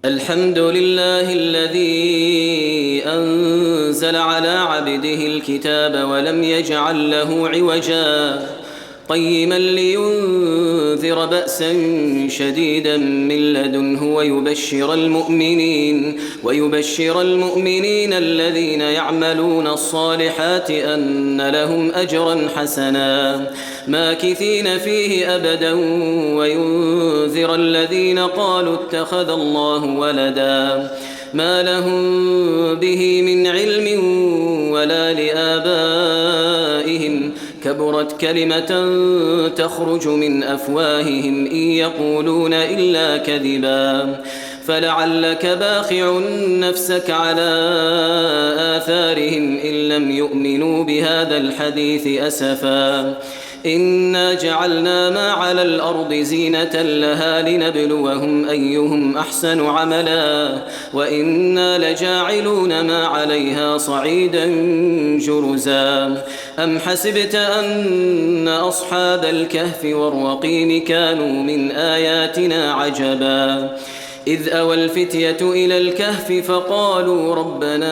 الحمد لله الذي أنزل على عبده الكتاب ولم يجعل له عوجا قيما لينذر بأسا شديدا من لدنه ويبشر المؤمنين الذين يعملون الصالحات أن لهم أجرا حسنا ماكثين فيه أبدا وينذر الذين قالوا اتخذ الله ولدا ما لهم به من علم ولا لآبائهم كبرت كلمة تخرج من أفواههم إن يقولون إلا كذبا فلعلك باخع نفسك على آثارهم إن لم يؤمنوا بهذا الحديث أسفا إنا جعلنا ما على الأرض زينة لها لنبلوهم أيهم أحسن عملا وإنا لجاعلون ما عليها صعيدا جرزا أم حسبت أن أصحاب الكهف والرقيم كانوا من آياتنا عجبا إذ أوى الفتية إلى الكهف فقالوا ربنا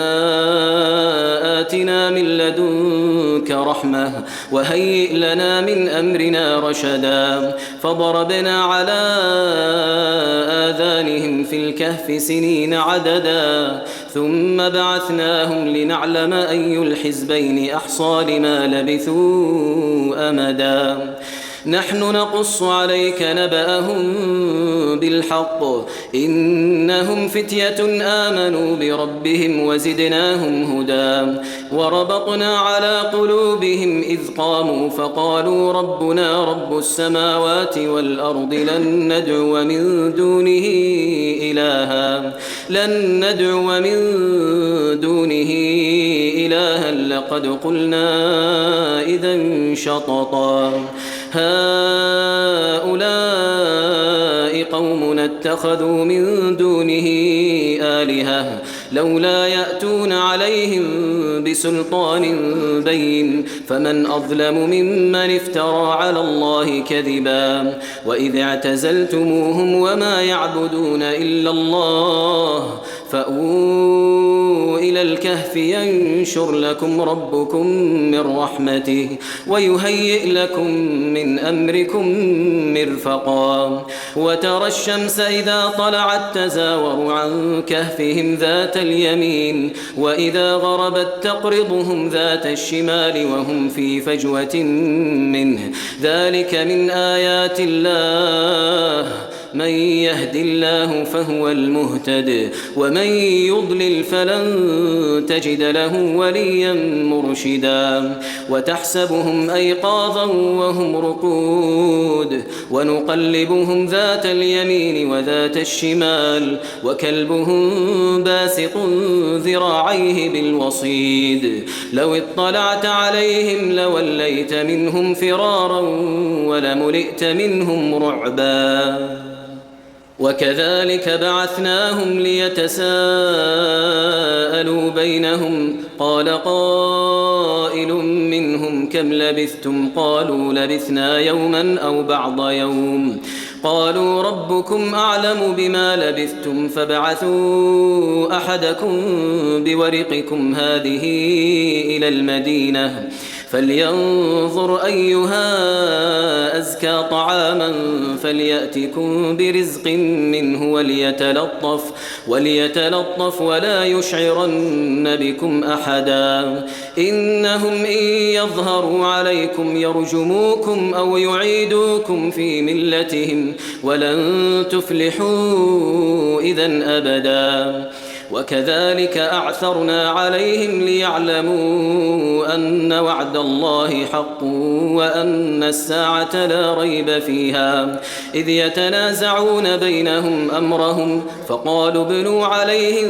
آتنا من لدنك رحمة وهيئ لنا من أمرنا رشدا فضربنا على آذانهم في الكهف سنين عددا ثم بعثناهم لنعلم أي الحزبين أحصى لما لبثوا أمدا نحن نقص عليك نبأهم بالحق إنهم فتية آمنوا بربهم وزدناهم هدى وربطنا على قلوبهم إذ قاموا فقالوا ربنا رب السماوات والأرض لن ندعو من دونه إلها لقد قلنا إذا شططا هؤلاء قومنا اتخذوا من دونه آلهة لولا يأتون عليهم بسلطان بين فمن أظلم ممن افترى على الله كذبا وإذ اعتزلتموهم وما يعبدون إلا الله فأووا إلى الكهف ينشر لكم ربكم من رحمته ويهيئ لكم من أمركم مرفقا وترى الشمس إذا طلعت تزاور عن كهفهم ذات اليمين وإذا غربت تقرضهم ذات الشمال وهم في فجوة منه ذلك من آيات الله من يهد الله فهو المهتد ومن يضلل فلن تجد له وليا مرشدا وتحسبهم أيقاظا وهم رقود ونقلبهم ذات اليمين وذات الشمال وكلبهم باسط ذراعيه بالوصيد لو اطلعت عليهم لوليت منهم فرارا ولملئت منهم رعبا وكذلك بعثناهم ليتساءلوا بينهم قال قائل منهم كم لبثتم قالوا لبثنا يوما أو بعض يوم قالوا ربكم أعلم بما لبثتم فابعثوا أحدكم بورقكم هذه إلى المدينة فلينظر أيها أزكى طعاما فليأتكم برزق منه وليتلطف ولا يشعرن بكم أحدا إنهم إن يظهروا عليكم يرجموكم أو يعيدوكم في ملتهم ولن تفلحوا إذن أبدا وكذلك أعثرنا عليهم ليعلموا أن وعد الله حق وأن الساعة لا ريب فيها إذ يتنازعون بينهم أمرهم فقالوا ابنوا عليهم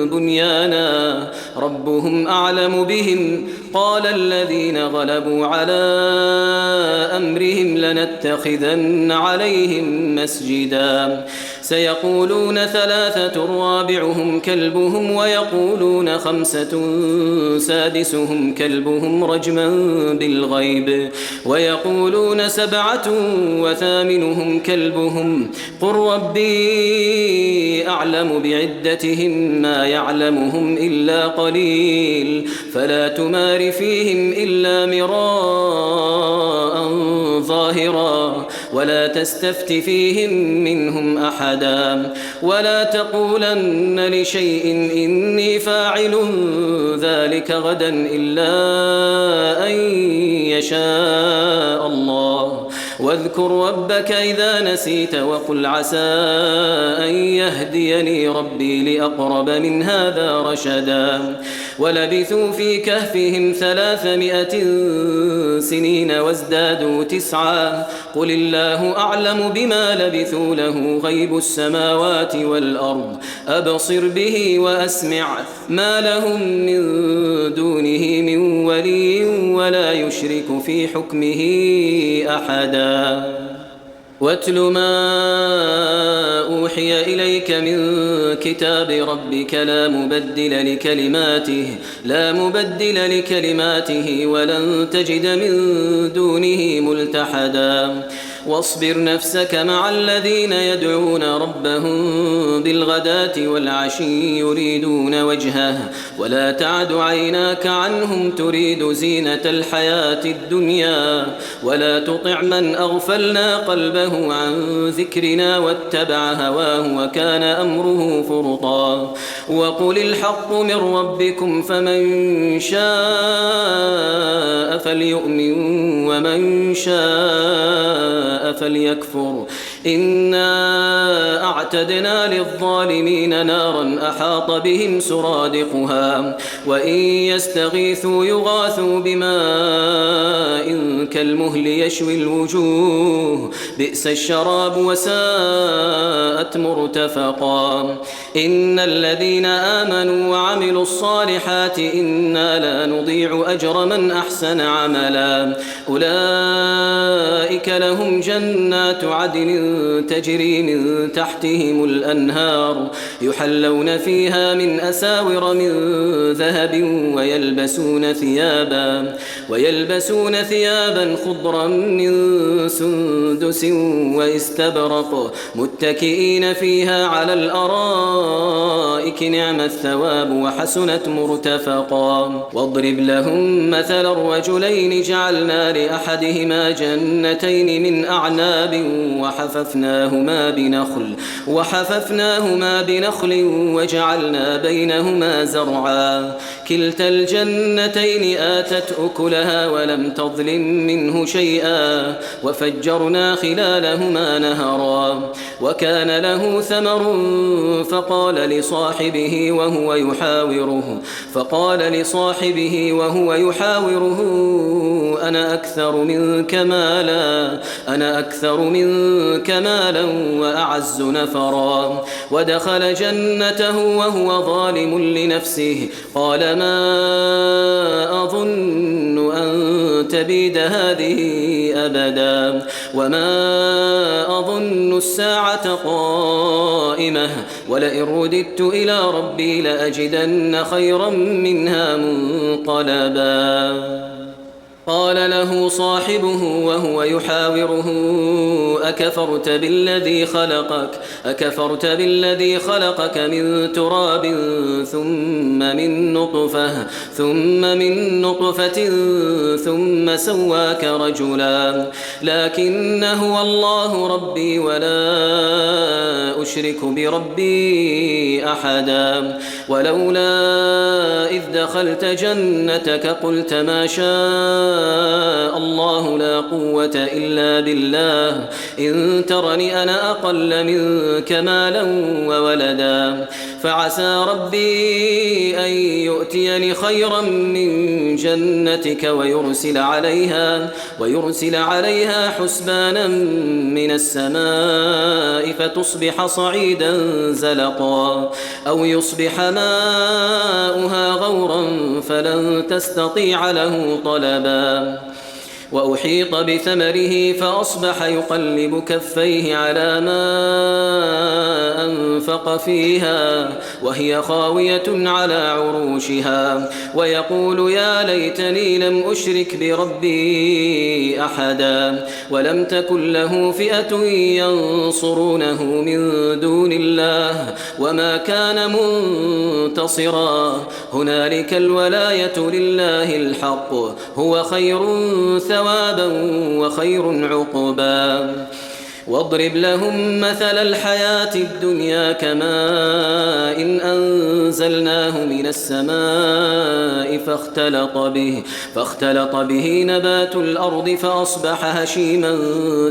بنيانا ربهم أعلم بهم قال الذين غلبوا على أمرهم لنتخذن عليهم مسجدا سيقولون 3 رابعهم كلبهم ويقولون 5 سادسهم كلبهم رجما بالغيب ويقولون 7 وثامنهم كلبهم قل ربي أعلم بعدتهم ما يعلمهم إلا قليل فلا تمار فيهم إلا مراء ظاهرا ولا تستفت فيهم منهم أحدا ولا تقولن لشيء إني فاعل ذلك غدا إلا أن يشاء الله واذكر ربك إذا نسيت وقل عسى أن يهديني ربي لأقرب من هذا رشدا ولبثوا في كهفهم 300 سنين وازدادوا 9 قل الله أعلم بما لبثوا له غيب السماوات والأرض أبصر به وأسمع ما لهم من دونه من ولي ولا يشرك في حكمه أحدا واتل ما أوحي إليك من كتاب ربك لا مبدل لكلماته ولن تجد من دونه ملتحدا واصبر نفسك مع الذين يدعون ربهم بالغداة والعشي يريدون وجهه ولا تعد عيناك عنهم تريد زينة الحياة الدنيا ولا تطع من أغفلنا قلبه عن ذكرنا واتبع هواه وكان أمره فرطا وقل الحق من ربكم فمن شاء فليؤمن ومن شاء فليكفر إنا أعتدنا للظالمين نارا أحاط بهم سرادقها وإن يستغيثوا يغاثوا بماء كالمهل يشوي الوجوه بئس الشراب وساءت مرتفقا إن الذين آمنوا وعملوا الصالحات إنا لا نضيع أجر من أحسن عملا أولئك لهم جنات عدن تجري من تحتهم الأنهار يحلون فيها من أساور من ذهب ويلبسون ثيابا خضرا من سندس واستبرق متكئين فيها على الأرائك نعم الثواب وحسنت مرتفقا واضرب لهم مثل الرجلين جعلنا لأحدهما جنتين من أعناب وحففناهما بنخل وجعلنا بينهما زرعا كلتا الجنتين آتت أكلها ولم تظلم منه شيئا وفجرنا خلالهما نهرا وكان له ثمر فقال لصاحبه وهو يحاوره أنا أكثر منك مالا وأعز نفرا ودخل جنته وهو ظالم لنفسه قال ما أظن أن تبيد هذه أبدا وما أظن الساعة قائمة ولئن رددت إلى ربي لأجدن خيرا منها منقلبا قال له صاحبه وهو يحاوره أكفرت بالذي خلقك من تراب ثم من نطفة ثم سواك رجلا لكن هو الله ربي ولا أشرك بربي أحدا ولولا إذ دخلت جنتك قلت ما شاء الله لا قوة إلا بالله إن ترني أنا أقل منك مالا وولدا فعسى ربي أن يؤتيني خيرا من جنتك ويرسل عليها حسبانا من السماء فتصبح صعيدا زلقا أو يصبح ماؤها غورا فلن تستطيع له طلبا وأحيط بثمره فأصبح يقلب كفيه على ما أنفق فيها وهي خاوية على عروشها ويقول يا ليتني لم أشرك بربي أحدا ولم تكن له فئة ينصرونه من دون الله وما كان منتصرا هنالك الولاية لله الحق هو خير ثوابا وخير عقبا واضرب لهم مثل الحياة الدنيا كماء إن أنزلناه من السماء فاختلط به نبات الأرض فأصبح هشيما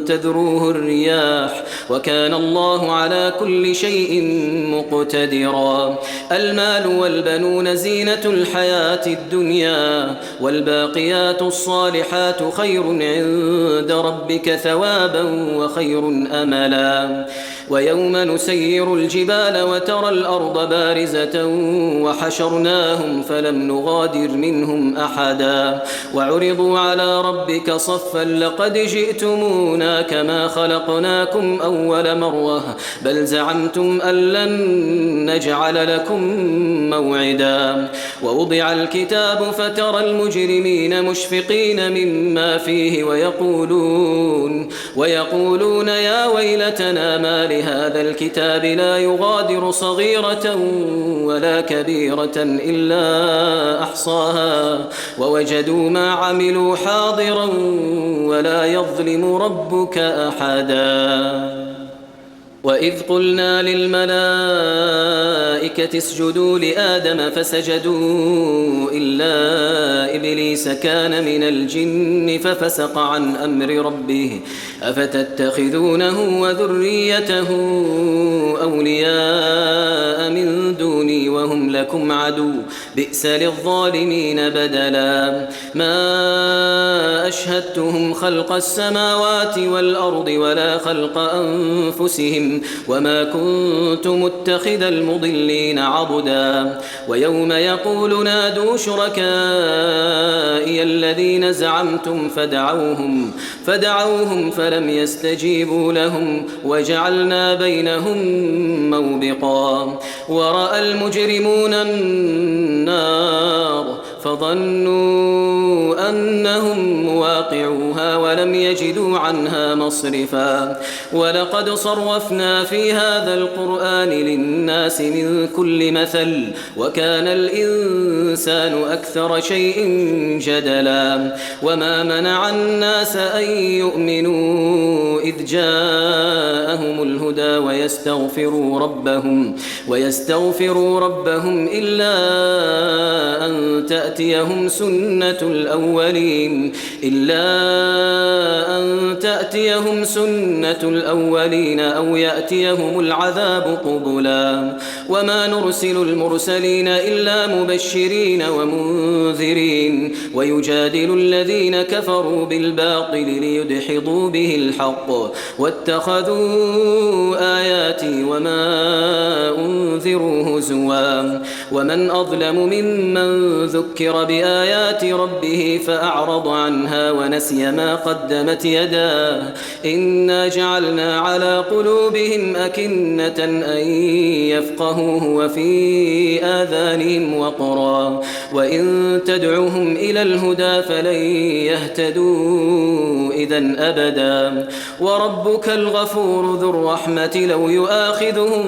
تذروه الرياح وكان الله على كل شيء مقتدرا المال والبنون زينة الحياة الدنيا والباقيات الصالحات خير عند ربك ثوابا وخير أملا ويوم نسير الجبال وترى الأرض بارزة وحشرناهم فلم نغادر منهم أحدا وعرضوا على ربك صفا لقد جئتمونا كما خلقناكم أول مرة بل زعمتم أن لن نجعل لكم موعدا ووضع الكتاب فترى المجرمين مشفقين مما فيه ويقولون يا ويلتنا ما لهذا الكتاب لا يغادر صغيرة ولا كبيرة إلا أحصاها ووجدوا ما عملوا حاضرا ولا يظلم ربك أحدا وإذ قلنا للملائكة اسجدوا لآدم فسجدوا إلا إبليس كان من الجن ففسق عن أمر ربه أفتتخذونه وذريته أولياء من دوني وهم لكم عدو بئس للظالمين بدلا ما أشهدتهم خلق السماوات والأرض ولا خلق أنفسهم وما كنت متخذ المضلين عضدا ويوم يقول نادوا شركائي الذين زعمتم فدعوهم فلم يستجيبوا لهم وجعلنا بينهم موبقا ورأى المجرمون النار فظنوا أنهم مواقعوها ولم يجدوا عنها مصرفا ولقد صرفنا في هذا القرآن للناس من كل مثل وكان الإنسان أكثر شيء جدلا وما منع الناس أن يؤمنوا إذ جاءهم الهدى ويستغفروا ربهم إلا أن تأتيهم سنة الأولين أو يأتيهم العذاب قبلا وما نرسل المرسلين إلا مبشرين ومنذرين ويجادل الذين كفروا بالباطل ليدحضوا به الحق واتخذوا آياتي وما أنذروا هزوا ومن أظلم ممن ذكر بآيات ربه فأعرض عنها ونسي ما قدمت يداه إنا جعلنا على قلوبهم أكنة أن يفقهوه وفي آذانهم وقرا وإن تدعوهم إلى الهدى فلن يهتدوا إذن أبدا وربك الغفور ذو الرحمة لو يؤاخذهم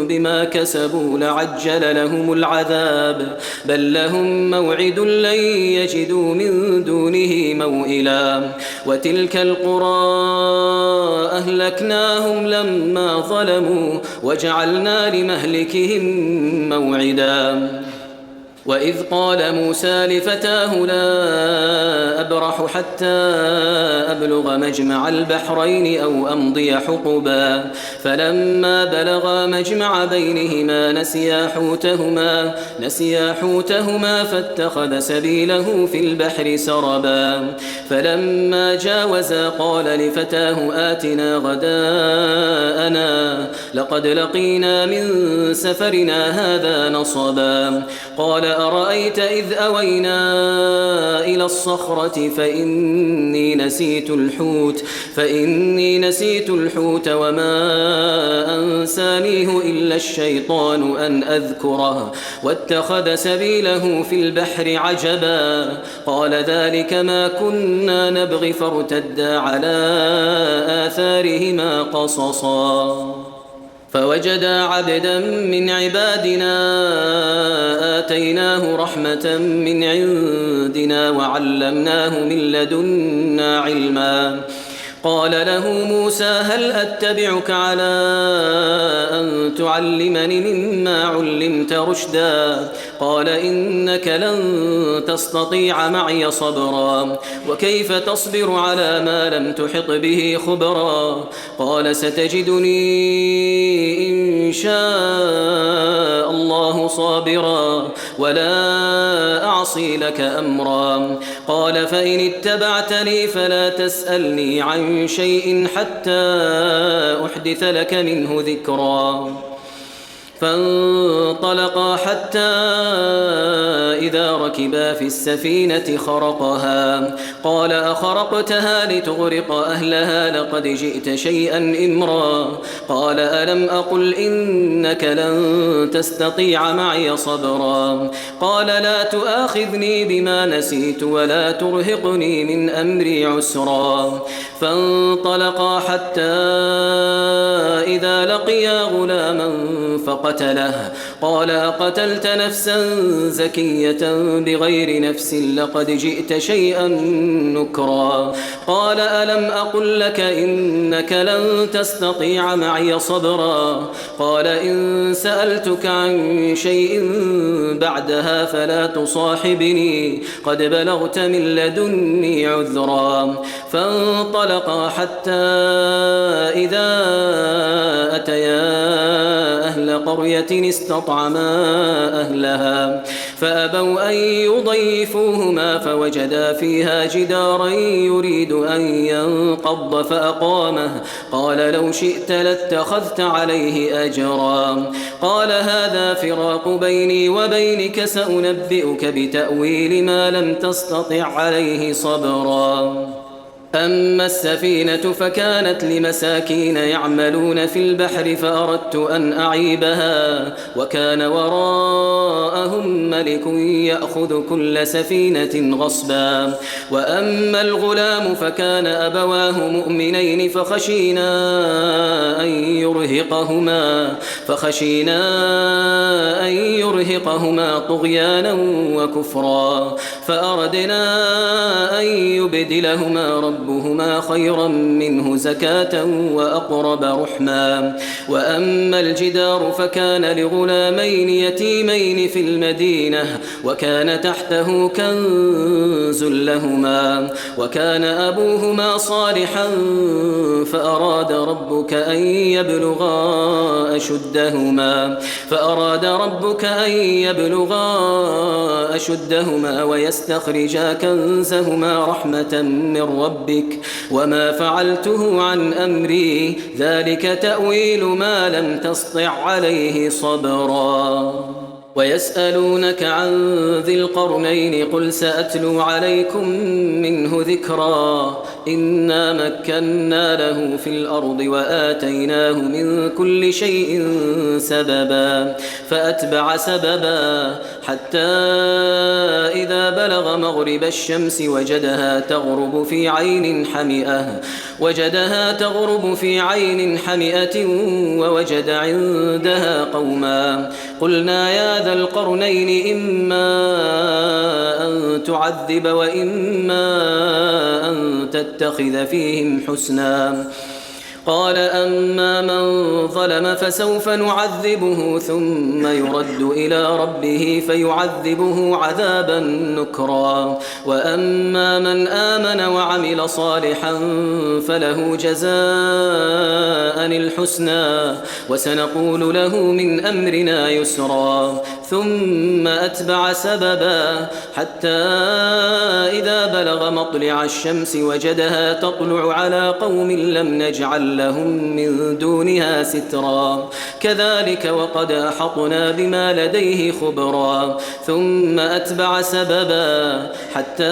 بما كسبوا لعجل لهم العذاب بل لهم موعد لن يجدوا من دونه موئلا وتلك القرى أهلكناهم لما ظلموا وجعلنا لمهلكهم موعدا وإذ قال موسى لفتاه لا أبرح حتى أبلغ مجمع البحرين أو أمضي حقبا فلما بلغا مجمع بينهما نسيا حوتهما فاتخذ سبيله في البحر سربا فلما جاوزا قال لفتاه آتنا غداءنا لقد لقينا من سفرنا هذا نصبا قال أرأيت إذ أوينا إلى الصخرة فإني نسيت الحوت وما أنسانيه إلا الشيطان أن أذكره واتخذ سبيله في البحر عجبا قال ذلك ما كنا نبغي فارتدا على آثارهما قصصا فوجدا عبدا من عبادنا آتيناه رحمة من عندنا وعلمناه من لدنا علما قال له موسى هل أتبعك على أن تعلمني مما علمت رشدا قال إنك لن تستطيع معي صبرا وكيف تصبر على ما لم تحط به خبرا قال ستجدني إن شاء الله صابرا ولا أعصي لك أمرا قال فإن اتبعتني فلا تسألني عن شيء حتى أحدث لك منه ذكرا فانطلقا حتى إذا ركبا في السفينة خرقها قال أخرقتها لتغرق أهلها لقد جئت شيئا إمرا قال ألم أقل إنك لن تستطيع معي صبرا قال لا تؤاخذني بما نسيت ولا ترهقني من أمري عسرا فانطلقا حتى إذا لقيا غلاما فقتله قال أقتلت نفسا زكية بغير نفس لقد جئت شيئا نكرا قال ألم أقل لك إنك لن تستطيع معي صبرا قال إن سألتك عن شيء بعدها فلا تصاحبني قد بلغت من لدني عذرا فانطلقا حتى إذا أتيا أهل قرية استطعما أهلها فأبوا أن يضيفوهما فوجدا فيها جدارا يريد أن ينقض فأقامه قال لو شئت لاتخذت عليه أجرا قال هذا فراق بيني وبينك سأنبئك بتأويل ما لم تستطع عليه صبرا أما السفينة فكانت لمساكين يعملون في البحر فأردت أن أعيبها وكان وراءهم ملك يأخذ كل سفينة غصبا وأما الغلام فكان أبواه مؤمنين فخشينا أن يرهقهما طغيانا وكفرا فأردنا أن يبدلهما ربهما خيرا منه زكاة وأقرب رحما وأما الجدار فكان لغلامين يتيمين في المدينة وكان تحته كنز لهما وكان أبوهما صالحا فأراد ربك أن يبلغا أشدهما ويستخرجا كنزهما رحمة من ربك وما فعلته عن أمري ذلك تأويل ما لم تسطع عليه صبرا ويسألونك عن ذي القرنين قل سأتلو عليكم منه ذكرا إنا مكنا له في الأرض وآتيناه من كل شيء سببا فأتبع سببا حتى إذا بلغ مغرب الشمس وجدها تغرب في عين حمئة ووجد عندها قوما قلنا يا ذا القرنين إما أن تعذب وإما أن تتخذ فيهم حسنا قال أما من ظلم فسوف نعذبه ثم يرد إلى ربه فيعذبه عذابا نكرا وأما من آمن وعمل صالحا فله جزاء الحسنى وسنقول له من أمرنا يسرا ثم أتبع سببا حتى إذا بلغ مطلع الشمس وجدها تطلع على قوم لم نجعل لهم من دونها سترا كذلك وقد أحطنا بما لديه خبرا ثم أتبع سببا حتى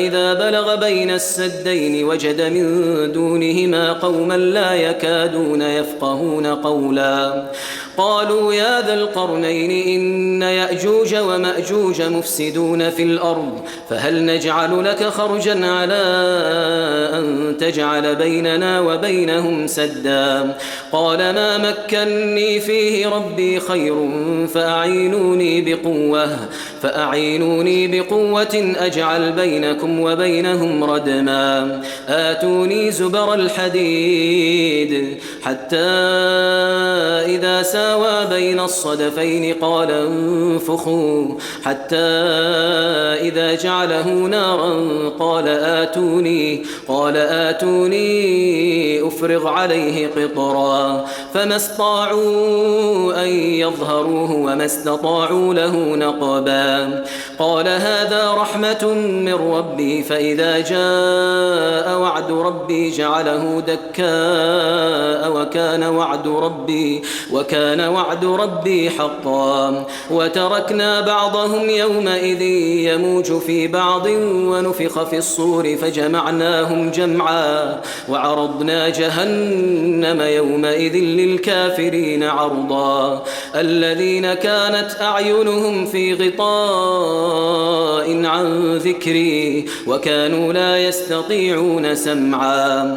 إذا بلغ بين السدين وجد من دونهما قوما لا يكادون يفقهون قولا قالوا يا ذا القرنين إن يأجوج ومأجوج مفسدون في الأرض فهل نجعل لك خرجا على أن تجعل بيننا وبينهم سدا قال ما مكني فيه ربي خير فأعينوني بقوة أجعل بينكم وبينهم ردما آتوني زبر الحديد حتى إذا ساوى بين الصدفين قال انفخوا حتى إذا جعله نارا قال آتوني أفرغ عليه قطرا فما استطاعوا أن يظهروه وما استطاعوا له نقبا قال هذا رحمة من ربي فإذا جاء وعد ربي جعله دكاء وكان وعد ربي حقا وتركنا بعضهم يومئذ يموج في بعض ونفخ في الصور فجمعناهم جمعا وعرضنا جهنم يومئذ للكافرين عرضا الذين كانت أعينهم في غطاء عن ذكري وكانوا لا يستطيعون سمعا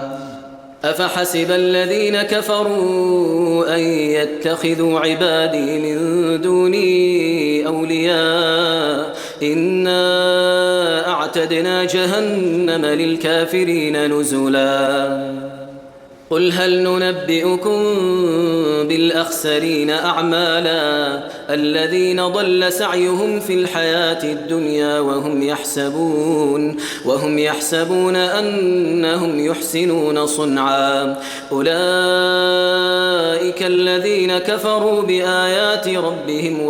أفحسب الذين كفروا أن يتخذوا عبادي من دوني أولياء إنا أعتدنا جهنم للكافرين نزلا قل هل ننبئكم بالأخسرين أعمالا الذين ضل سعيهم في الحياة الدنيا وهم يحسبون أنهم يحسنون صنعا أولئك الذين كفروا بآيات ربهم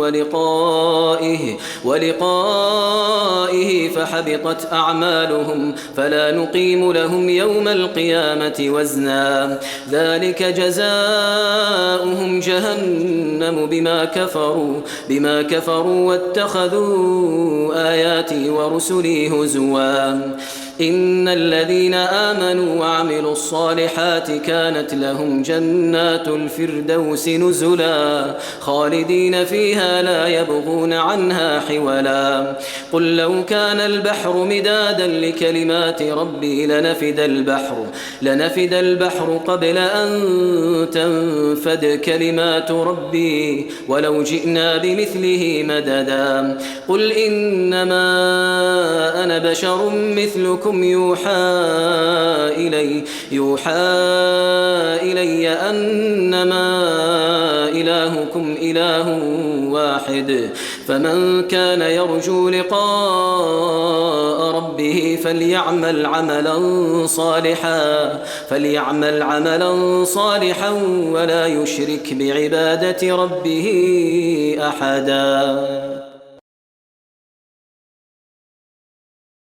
ولقائه فحبطت أعمالهم فلا نقيم لهم يوم القيامة وزنا ذلك جزاؤهم جهنم بما كفروا واتخذوا آياتي ورسلي هزوا إن الذين آمنوا وعملوا الصالحات كانت لهم جنات الفردوس نزلا خالدين فيها لا يبغون عنها حولا قل لو كان البحر مدادا لكلمات ربي لنفد البحر قبل أن تنفد كلمات ربي ولو جئنا بمثله مددا قل إنما أنا بشر مثلكم يوحى إلي أنما إلهكم إله واحد فمن كان يرجو لقاء ربه فليعمل عملا صالحا ولا يشرك بعبادة ربه أحدا